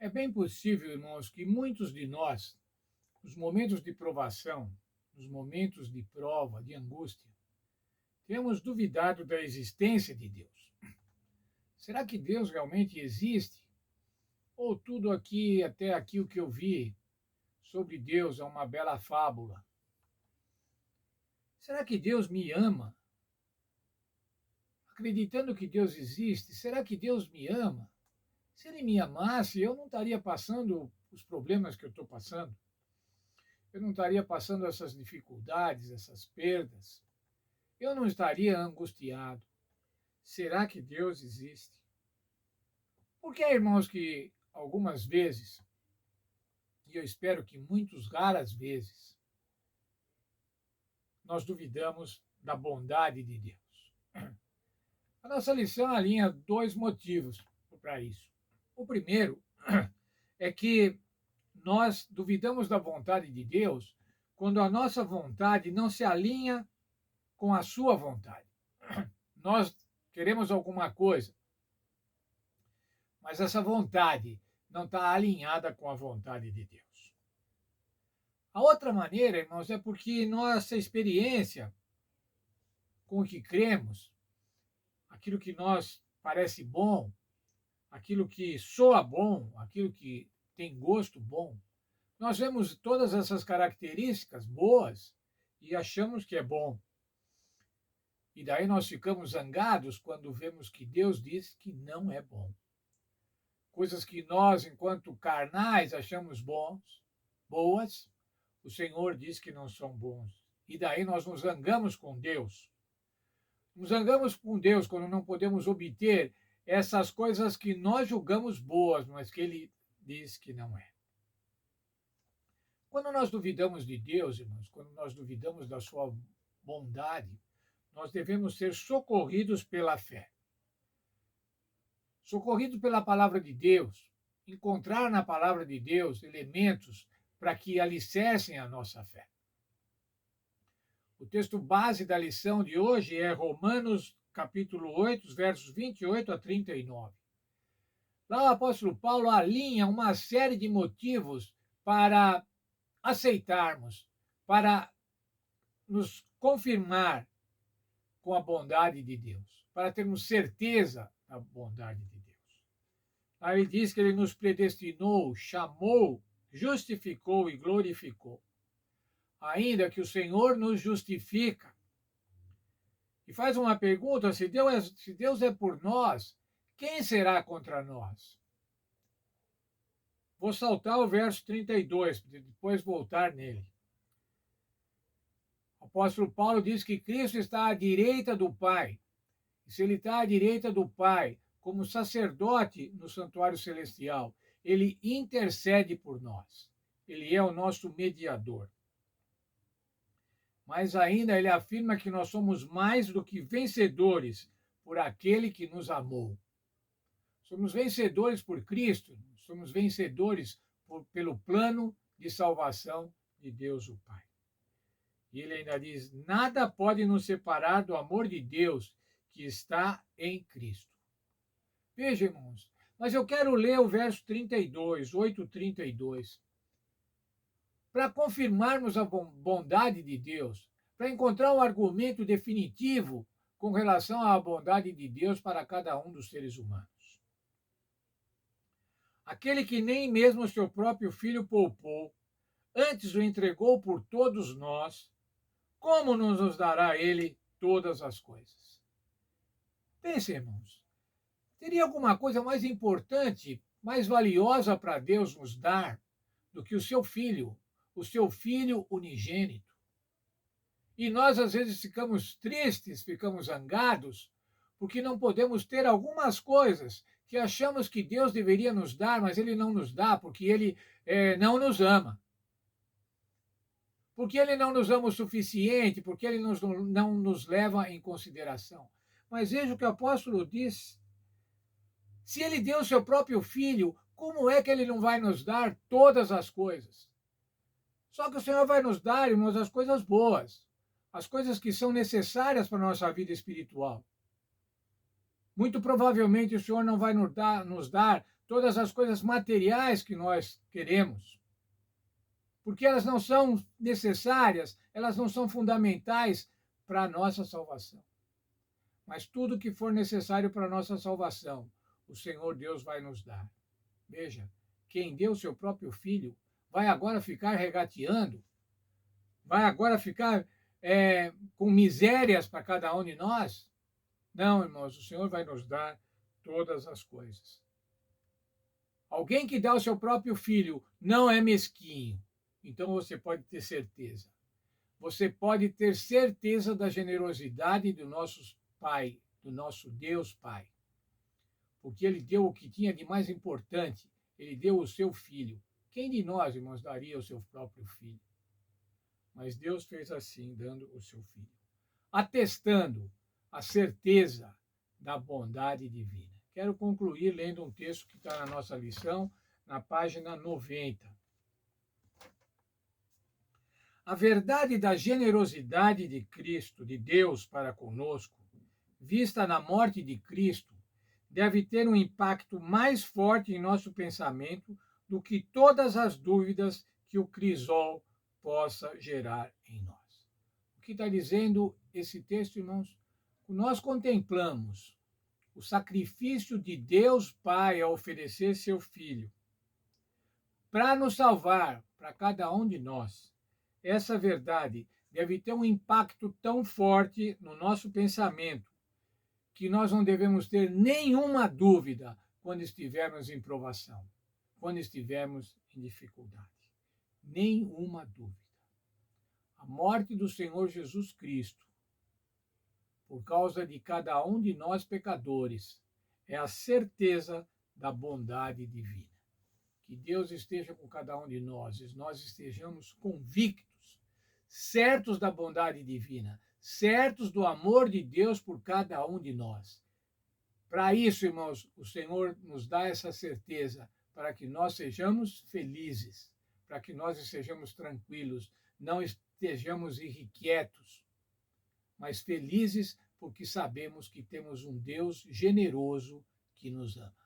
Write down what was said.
É bem possível, irmãos, que muitos de nós, nos momentos de provação, nos momentos de prova, de angústia, tenhamos duvidado da existência de Deus. Será que Deus realmente existe? Ou tudo aqui, até aqui o que eu vi sobre Deus é uma bela fábula? Será que Deus me ama? Acreditando que Deus existe, será que Deus me ama? Se ele me amasse, eu não estaria passando os problemas que eu estou passando. Eu não estaria passando essas dificuldades, essas perdas. Eu não estaria angustiado. Será que Deus existe? Porque, irmãos, que algumas vezes, e eu espero que muitas raras vezes, nós duvidamos da bondade de Deus. A nossa lição alinha dois motivos para isso. O primeiro é que nós duvidamos da vontade de Deus quando a nossa vontade não se alinha com a sua vontade. Nós queremos alguma coisa, mas essa vontade não está alinhada com a vontade de Deus. A outra maneira, irmãos, é porque nossa experiência com o que cremos, aquilo que nós parece bom, aquilo que soa bom, aquilo que tem gosto bom, nós vemos todas essas características boas e achamos que é bom. E daí nós ficamos zangados quando vemos que Deus diz que não é bom. Coisas que nós, enquanto carnais, achamos boas, o Senhor diz que não são bons. E daí nós nos zangamos com Deus. Nos zangamos com Deus quando não podemos obter essas coisas que nós julgamos boas, mas que Ele diz que não é. Quando nós duvidamos de Deus, irmãos, quando nós duvidamos da sua bondade, nós devemos ser socorridos pela fé. Socorridos pela palavra de Deus, encontrar na palavra de Deus elementos para que alicercem a nossa fé. O texto base da lição de hoje é Romanos, capítulo 8, versos 28 a 39. Lá o apóstolo Paulo alinha uma série de motivos para aceitarmos, para nos confirmar com a bondade de Deus, para termos certeza da bondade de Deus. Aí ele diz que ele nos predestinou, chamou, justificou e glorificou. Ainda que o Senhor nos justifica. E faz uma pergunta: se Deus é por nós, quem será contra nós? Vou saltar o verso 32, para depois voltar nele. O apóstolo Paulo diz que Cristo está à direita do Pai. E se ele está à direita do Pai, como sacerdote no santuário celestial, ele intercede por nós. Ele é o nosso mediador. Mas ainda ele afirma que nós somos mais do que vencedores por aquele que nos amou. Somos vencedores por Cristo, somos vencedores pelo plano de salvação de Deus o Pai. E ele ainda diz: nada pode nos separar do amor de Deus que está em Cristo. Veja, irmãos, mas eu quero ler o verso 32, 8:32. Para confirmarmos a bondade de Deus, para encontrar um argumento definitivo com relação à bondade de Deus para cada um dos seres humanos. Aquele que nem mesmo o seu próprio filho poupou, antes o entregou por todos nós, como não nos dará ele todas as coisas? Pense, irmãos, teria alguma coisa mais importante, mais valiosa para Deus nos dar do que o seu filho unigênito? E nós, às vezes, ficamos tristes, ficamos zangados, porque não podemos ter algumas coisas que achamos que Deus deveria nos dar, mas Ele não nos dá, porque Ele não nos ama. Porque Ele não nos ama o suficiente, porque Ele não nos leva em consideração. Mas veja o que o apóstolo diz. Se Ele deu o seu próprio Filho, como é que Ele não vai nos dar todas as coisas? Só que o Senhor vai nos dar, irmãos, as coisas boas, as coisas que são necessárias para a nossa vida espiritual. Muito provavelmente o Senhor não vai nos dar todas as coisas materiais que nós queremos, porque elas não são necessárias, elas não são fundamentais para a nossa salvação. Mas tudo que for necessário para a nossa salvação, o Senhor Deus vai nos dar. Veja, quem deu seu próprio filho vai agora ficar regateando, vai agora ficar com misérias para cada um de nós? Não, irmãos, o Senhor vai nos dar todas as coisas. Alguém que dá o seu próprio filho não é mesquinho. Então você pode ter certeza. Você pode ter certeza da generosidade do nosso Pai, do nosso Deus Pai. Porque ele deu o que tinha de mais importante, ele deu o seu filho. Quem de nós, irmãos, daria o seu próprio filho? Mas Deus fez assim, dando o seu filho, atestando a certeza da bondade divina. Quero concluir lendo um texto que está na nossa lição, na página 90. A verdade da generosidade de Cristo, de Deus para conosco, vista na morte de Cristo, deve ter um impacto mais forte em nosso pensamento do que todas as dúvidas que o crisol possa gerar em nós. O que está dizendo esse texto, irmãos? Nós contemplamos o sacrifício de Deus Pai a oferecer seu Filho para nos salvar, para cada um de nós. Essa verdade deve ter um impacto tão forte no nosso pensamento que nós não devemos ter nenhuma dúvida quando estivermos em provação, quando estivermos em dificuldade. Nenhuma dúvida. A morte do Senhor Jesus Cristo, por causa de cada um de nós pecadores, é a certeza da bondade divina. Que Deus esteja com cada um de nós estejamos convictos, certos da bondade divina, certos do amor de Deus por cada um de nós. Para isso, irmãos, o Senhor nos dá essa certeza, para que nós sejamos felizes, para que nós estejamos tranquilos, não estejamos irrequietos, mas felizes porque sabemos que temos um Deus generoso que nos ama.